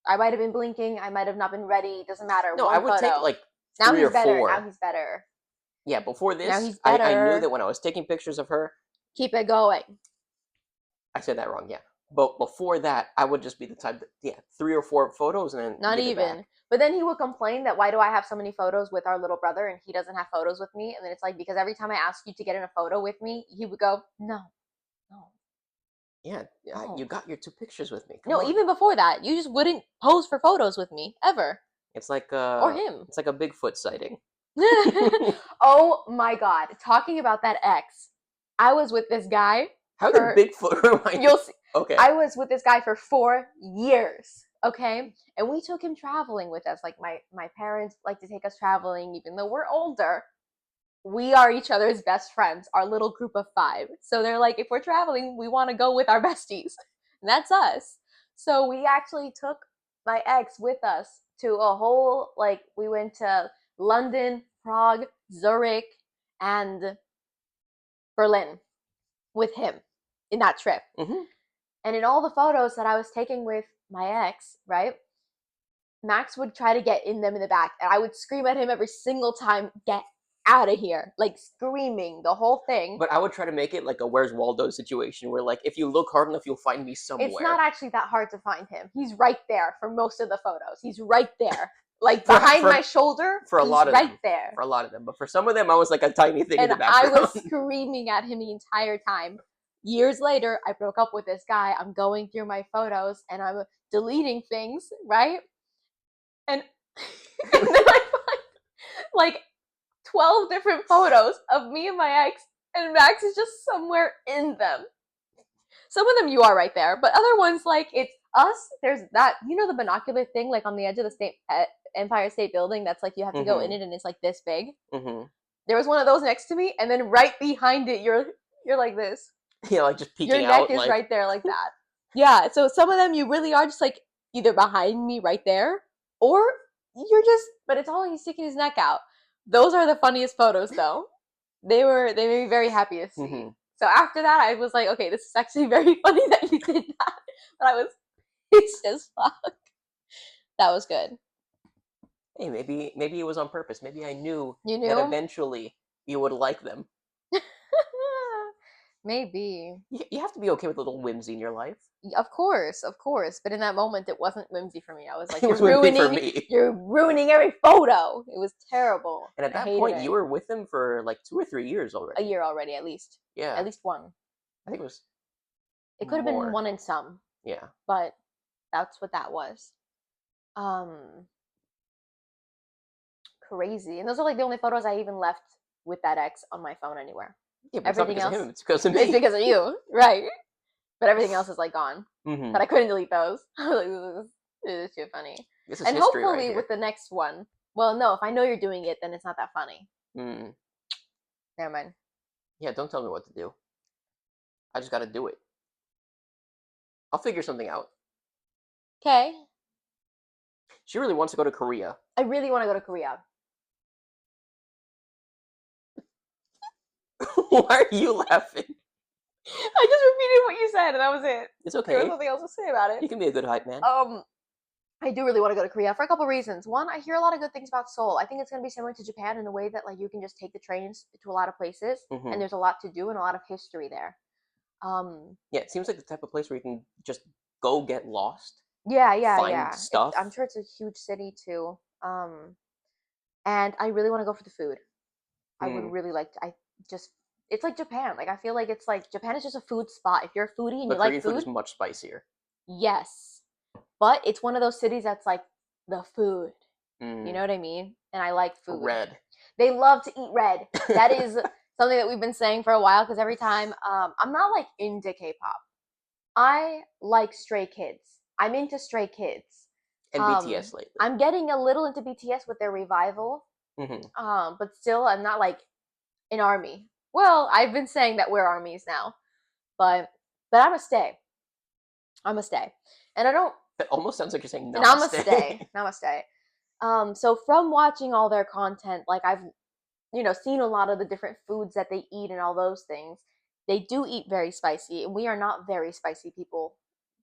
I might have been blinking. I might have not been ready. Doesn't matter. No, I One would take photo. like Now three he's or better. Now four. he's better. Yeah. Before Now this, he's I knew better. that when I was taking pictures of her, Keep it going. I said that wrong. Yeah. But before that, I would just be the type that, yeah, 3 or 4 photos and then Not give it even. back. But then he would complain that why do I have so many photos with our little brother and he doesn't have photos with me? And then it's like because every time I ask you to get in a photo with me, he would go, no, no, Yeah. You no. got your 2 pictures with me. Come No, on. even before that, you just wouldn't pose for photos with me ever. It's like Or him. a Bigfoot sighting. Oh my god. Talking about that ex. I was with this guy How did for Bigfoot remind you? you'll see. Okay. I was with this guy for 4 years. Okay. And we took him traveling with us. Like my parents like to take us traveling, even though we're older. We are each other's best friends, our little group of 5. So they're like, if we're traveling, we want to go with our besties. And that's us. So we actually took my ex with us to a whole, like, we went to London, Prague, Zurich, and Berlin with him in that trip. hmm And in all the photos that I was taking with my ex, right? Max would try to get in them in the back, and I would scream at him every single time, get out of here, like screaming the whole thing. But I would try to make it like a Where's Waldo situation where, like, if you look hard enough, you'll find me It's somewhere. not actually that hard to find him. He's right there for most of the photos. He's right there. Like For- behind for- my shoulder, for a he's lot of right them. there. For a lot of them. But for some of them, I was like a tiny thing in And the I background. was screaming at him the entire time. Years later, I broke up with this guy. I'm going through my photos and I'm deleting things, right? And, and then I find like 12 different photos of me and my ex, and Max is just somewhere in them. Some of them you are right there, but other ones like it's us. There's that the binocular thing like on the edge of the Empire State Building. That's like you have to go in it and it's like this big. hmm There was one of those next to me, and then right behind it, you're like this. Yeah, like just Your peeking neck out. is Like, right there like that. Yeah, so some of them you really are just like either behind me right there, or you're just, but it's all like he's sticking his neck out. Those are the funniest photos though. They made me very happy to see. Mm-hmm. So after that, I was like, okay, this is actually very funny that you did that. But I was, it's just fuck. That was good. Hey, maybe it was on purpose. Maybe I knew You that knew? eventually you would like them. Maybe. You have to be okay with a little whimsy in your life. Of course, of course. But in that moment, it wasn't whimsy for me. I was like, It was whimsy for me. you're ruining every photo. It was terrible. And at I that hated point, it. you were with him for like 2 or 3 years A already. year already, at least. Yeah, At least one. I think it was It could have been more. one and some, Yeah. but that's what that was. Um, Crazy. And those are like the only photos I even left with that ex on my phone anywhere. Yeah, but it's not Everything because of else him. It's because of me. is because of you, right? But everything else is like gone. Mm-hmm. But I couldn't delete those. It was too funny. This is And history right hopefully here. with the next one, well, no, if I know you're doing it, then it's not that funny. Mm. Never mind. Yeah, don't tell me what to do. I just got to do it. I'll figure something out. Okay. She really wants to go to Korea. I really want to go to Korea. Why are you laughing? I just repeated what you said, and that was it. It's There okay. was nothing else to say about it. You can be a good hype man. I do really want to go to Korea for a couple reasons. One, I hear a lot of good things about Seoul. I think it's going to be similar to Japan in the way that like you can just take the trains to a lot of places, Mm-hmm. and there's a lot to do and a lot of history there. Yeah, it seems like the type of place where you can just go get lost. Yeah, find stuff. I'm sure it's a huge city too. And I really want to go for the food. I would really like to. I just, it's like Japan. Like I feel like it's like Japan is just a food spot. If you're a foodie and But you like Korean food is food, much spicier. yes, but it's one of those cities that's like the food. Mm. You know what I mean? And I like food. Red. They love to eat red. That is something that we've been saying for a while because every time I'm not like into K-pop. I like Stray Kids. I'm into Stray Kids. And BTS lately. I'm getting a little into BTS with their revival. Mm-hmm. But still, I'm not like an army. Well, I've been saying that we're armies now, but I'm a stay. I'm a stay, and I don't. It almost sounds like you're saying namaste. Namaste. So from watching all their content, like I've seen a lot of the different foods that they eat and all those things. They do eat very spicy, and we are not very spicy people,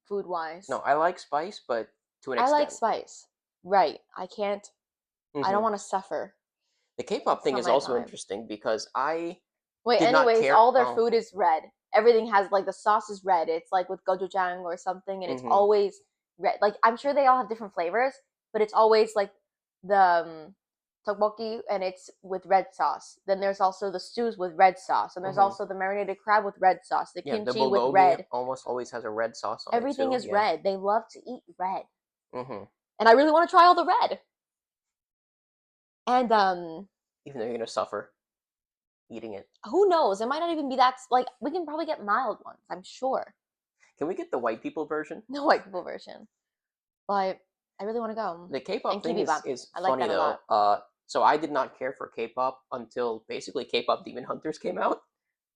food wise. No, I like spice, but to an I extent. like spice. Right. I can't. Mm-hmm. I don't want to suffer. The K-pop thing is also interesting because I wait. did Anyways, not care. All their food is red. Everything has like the sauce is red. It's like with gochujang or something, and it's always red. Like I'm sure they all have different flavors, but it's always like the tteokbokki, and it's with red sauce. Then there's also the stews with red sauce, and there's also the marinated crab with red sauce. The kimchi the with red. Almost always has a red sauce on Everything it too. is red. They love to eat red. Mm-hmm. And I really want to try all the red. And even though you're gonna suffer eating it. Who knows? It might not even be that. Like we can probably get mild ones. I'm sure. Can we get the white people version? The white people version. But I really want to go. The K-pop thing is I funny like that though. So I did not care for K-pop until basically K-pop Demon Hunters came out,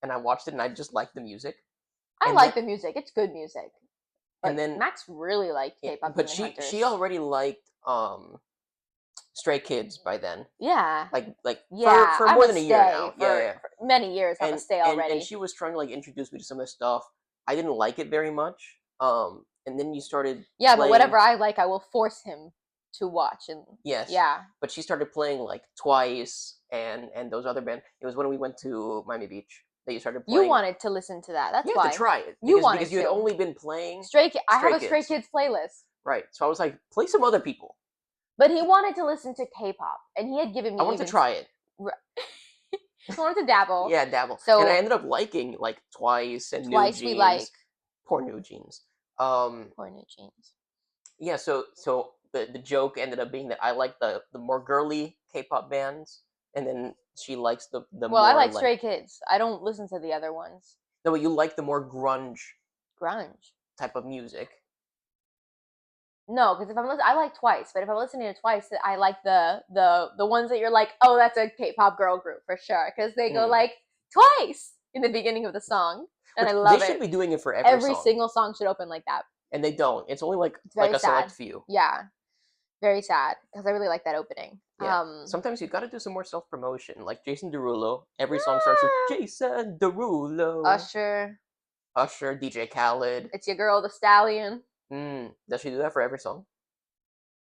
and I watched it and I just liked the music. I like the music. It's good music. But and then Max really liked K-pop. But Demon Hunters. she already liked Stray Kids by then. Yeah. For more than a year now. For many years, I'm a stay already. And she was trying to like introduce me to some of the stuff. I didn't like it very much. And then you started. Yeah, but whatever I like, I will force him to watch. And yes. Yeah. But she started playing like Twice and those other bands. It was when we went to Miami Beach that you started playing. You wanted to listen to that. That's you why. You had to try it. Because you had only been playing Stray Kids. I have a Stray Kids playlist. Right. So I was like, play some other people. But he wanted to listen to K-pop, and he had given me. I wanted to try it. He wanted to dabble. Yeah, dabble. So, and I ended up liking like Twice and New Jeans. We like. Poor New Jeans. Poor New Jeans. Yeah. So the joke ended up being that I like the more girly K-pop bands, and then she likes the well, more. I like Stray Kids. I don't listen to the other ones. No, but you like the more grunge type of music. No, because if I'm listening, I like Twice. But if I'm listening to Twice, I like the ones that you're like, oh, that's a K-pop girl group for sure, because they go like Twice, in the beginning of the song, and Which I they love should it. be doing it for every Every song, single song should open like that. and they don't. It's only It's like very a select sad. few. Yeah, very sad because I really like that opening. Yeah. Sometimes you got to do some more self promotion, like Jason Derulo. Every song starts with Jason Derulo. Usher, DJ Khaled. it's your girl, the Stallion. Does she do that for every song?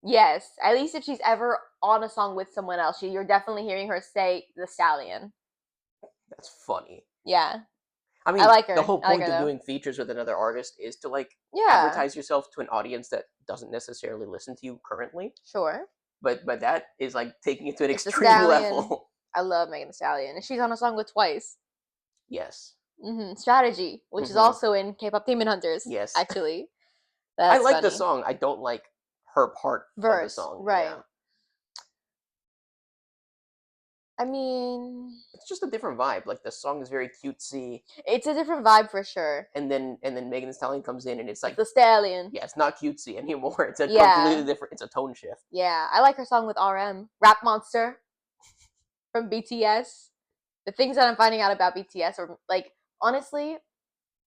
Yes, at least if she's ever on a song with someone else, you're definitely hearing her say the Stallion. That's funny. Yeah. I mean, I like her. the whole I like point her, of though. doing features with another artist is to like Yeah. advertise yourself to an audience that doesn't necessarily listen to you currently. Sure. But that is like taking it to an It's the extreme Stallion. level. I love Megan Thee Stallion, and she's on a song with Twice. Yes. Strategy, which is also in K-pop Demon Hunters. Yes. Actually, I like funny. the song. I don't like her part of the song. Right. Yeah. I mean, It's just a different vibe. Like the song is very cutesy. It's a different vibe for sure. And then Megan Thee Stallion comes in and it's like the Stallion. Yeah, it's not cutesy anymore. It's a completely different. It's a tone shift. Yeah, I like her song with RM, Rap Monster, from BTS. The things that I'm finding out about BTS are like honestly,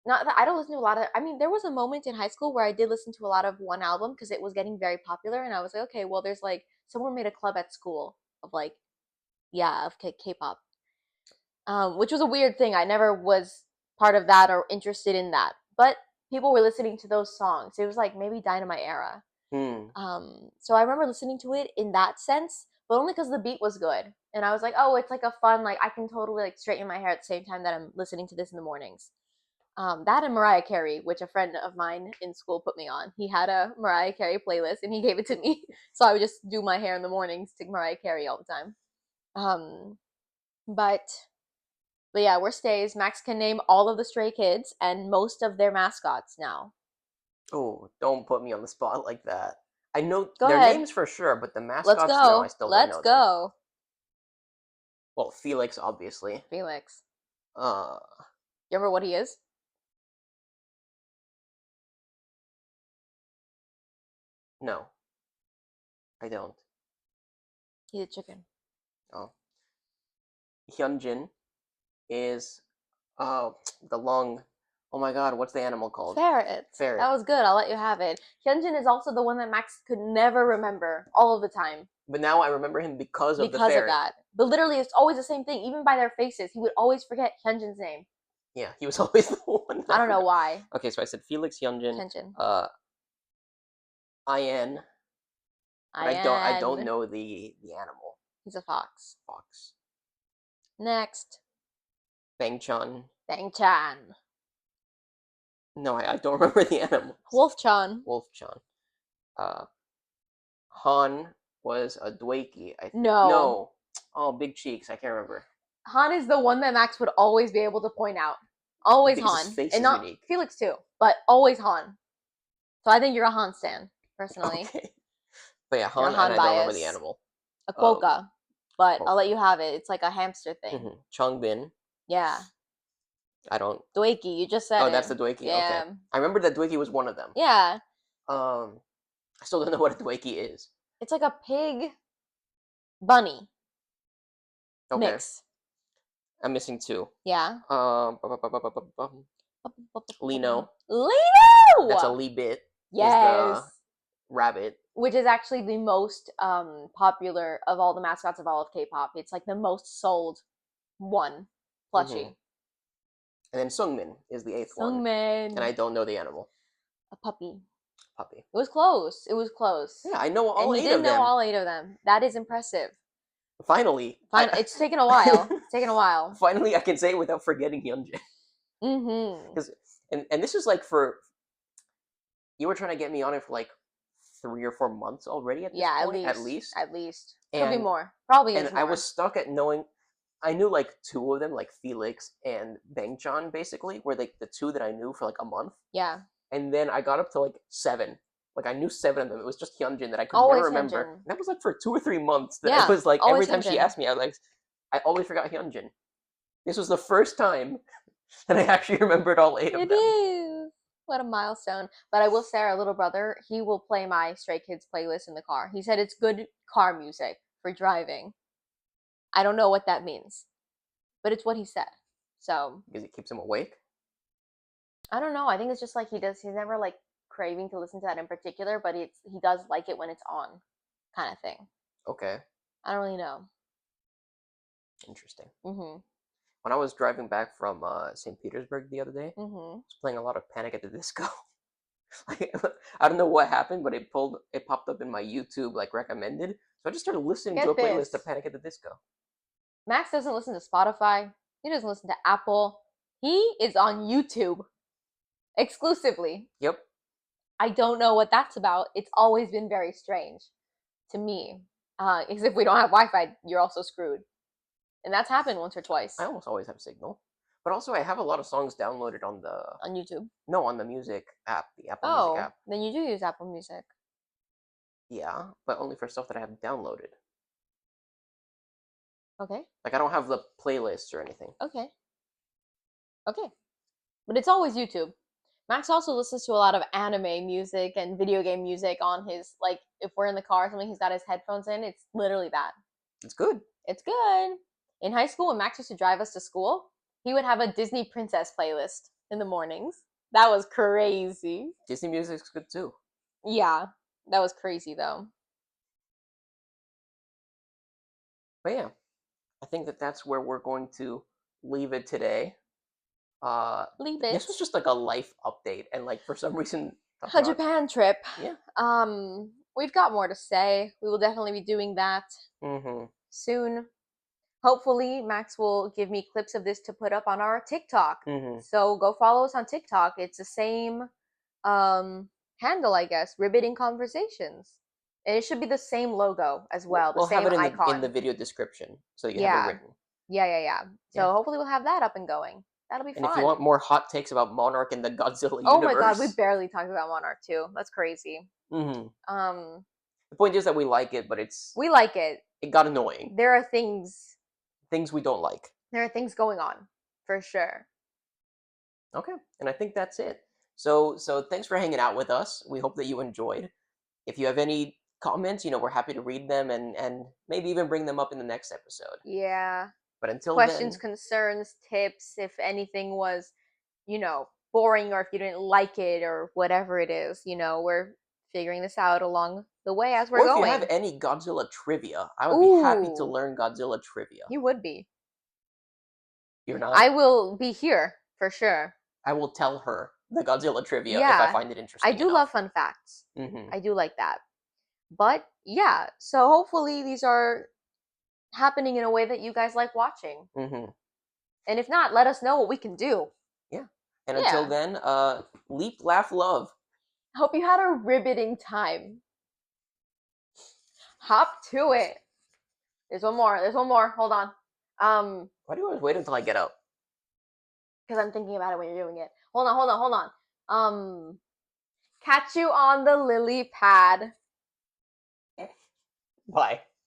not that I don't listen to a lot of. I mean, there was a moment in high school where I did listen to a lot of one album because it was getting very popular, and I was like, okay, well, there's like someone made a club at school of like, of K-pop, which was a weird thing. I never was part of that or interested in that, but people were listening to those songs. It was like maybe Dynamite era. So I remember listening to it in that sense, but only because the beat was good, and I was like, oh, it's like a fun like I can totally like straighten my hair at the same time that I'm listening to this in the mornings. That and Mariah Carey, which a friend of mine in school put me on. He had a Mariah Carey playlist and he gave it to me. So I would just do my hair in the mornings to Mariah Carey all the time. But yeah, we're stays. Max can name all of the Stray Kids and most of their mascots now. Oh, don't put me on the spot like that. I know Go their ahead. names for sure, but the mascots, Let's go. no, I still don't know. Let's go. Them. Well, Felix, obviously. Felix. You remember what he is? No. I don't. He's a chicken. Oh. Hyunjin is the long oh my god, what's the animal called? Ferret. That was good. I'll let you have it. Hyunjin is also the one that Max could never remember all of the time. But now I remember him because of the ferret. Because of that. But literally, it's always the same thing. Even by their faces, he would always forget Hyunjin's name. Yeah, he was always the one. I don't know why. Okay, so I said Felix, Hyunjin. IN. I don't know the animal. He's a fox. Fox. Next. Bangchan. Bangchan. No, I don't remember the animal. Wolfchan. Wolfchan. Han was a Dwayki. No. Oh, Big Cheeks. I can't remember. Han is the one that Max would always be able to point out. Always because Han. His face and is not unique. Felix too, but always Han. So I think you're a Han stan, personally. Okay. But yeah, Han, Han and I don't remember the animal. A quokka. But I'll let you have it. It's like a hamster thing. Changbin. Yeah. I don't. Dwayki, you just said Oh, that's the Dwayki. Yeah. Okay. I remember that Dwayki was one of them. Yeah. I still don't know what a Dwayki is. It's like a pig bunny. Okay. Mix. I'm missing two. Yeah. Lino. That's a Lee bit. Yes. Rabbit. Which is actually the most popular of all the mascots of all of K-pop. It's like the most sold one plushie. And then Sungmin is the eighth one. Sungmin. And I don't know the animal. A puppy. Puppy. It was close. Yeah, I know all 8 of them. And you did know all 8 of them. That is impressive. Finally. It's taken a while. Finally, I can say it without forgetting Hyunjin. Because and this is like for you were trying to get me on it for like 3 or 4 months already at this point. At least. Could be more. Probably is and more. I was stuck at knowing. I knew like 2 of them, like Felix and Bangchan, basically, were like the 2 that I knew for like a month. Yeah. And then I got up to like 7. Like I knew 7 of them. It was just Hyunjin that I could always never remember. Hyunjin. And that was like for 2 or 3 months. That it was like every time she asked me, I always forgot Hyunjin. This was the first time that I actually remembered all 8 of them. It is. What a milestone. But I will say, our little brother, he will play my Stray Kids playlist in the car. He said it's good car music for driving. I don't know what that means, but it's what he said. So because it keeps him awake. I don't know. I think it's just like he's never like craving to listen to that in particular, but he does like it when it's on, kind of thing. Okay. I don't really know. Interesting. Mhm. When I was driving back from St. Petersburg the other day, I Mhm. was playing a lot of Panic at the Disco. Like, I don't know what happened, but it popped up in my YouTube like recommended. So I just started listening to a Get playlist this. of Panic at the Disco. Max doesn't listen to Spotify. He doesn't listen to Apple. He is on YouTube exclusively. Yep. I don't know what that's about. It's always been very strange to me. Because if we don't have Wi-Fi, you're also screwed. And that's happened once or I twice almost always have signal. But also I have a lot of songs downloaded on the on YouTube. no, on the music app, the Apple Music Oh, app. then you do use Apple Music. Yeah, but only for stuff that I have downloaded. Okay. Like I don't have the playlists or anything. Okay. Okay. But it's always YouTube. Max also listens to a lot of anime music and video game music on his, like, if we're in the car or something, he's got his headphones in. It's literally that. It's good. It's good. In high school, when Max used to drive us to school, he would have a Disney Princess playlist in the mornings. That was crazy. Disney music's good too. Yeah, that was crazy though. But yeah, I think that's where we're going to leave it today. Leave This it. was just like a life update, and like for some reason talking A about Japan trip. yeah. We've got more to say. We will definitely be doing that Mm-hmm. soon. Hopefully, Max will give me clips of this to put up on our TikTok. Mm-hmm. So go follow us on TikTok. It's the same handle, I guess, Ribbiting Conversations. And it should be the same logo as well, the We'll have same it in the icon. video description, so you have it Yeah, written. yeah. Yeah. So hopefully we'll have that up and going. That'll be And if you want fun. more hot takes about Monarch and the Godzilla Oh my god, we universe, barely talked about Monarch too. That's crazy. mm-hmm. Um, The point is that we like it, but we like it. it got annoying. There are Things we don't like. going on for sure. Okay, and I think that's it. So thanks for hanging out with us. We hope that you enjoyed. If you have any comments, we're happy to read them and maybe even bring them up in the next episode. Yeah. But until Questions, then, concerns, tips, if anything was, boring or if you didn't like it or whatever it is, we're figuring this out along the way as we're or if you have going. any Godzilla trivia, I would be happy to Ooh, learn Godzilla trivia. you would be. You're not? I will be here for sure. I will tell her the Godzilla trivia if I Yeah, find it I interesting do love enough. fun facts. Mm-hmm. I do like that. But yeah, so hopefully these are happening in a way that you guys like watching. Mm-hmm. And if not, let us know what we can do. Yeah. And until Yeah. then, leap, laugh, love. Hope you had a riveting time. Hop to it. There's one more. There's one more. Hold on. Why do you always wait until I get up? Because I'm thinking about it when you're doing it. Hold on. Catch you on the lily pad. Bye.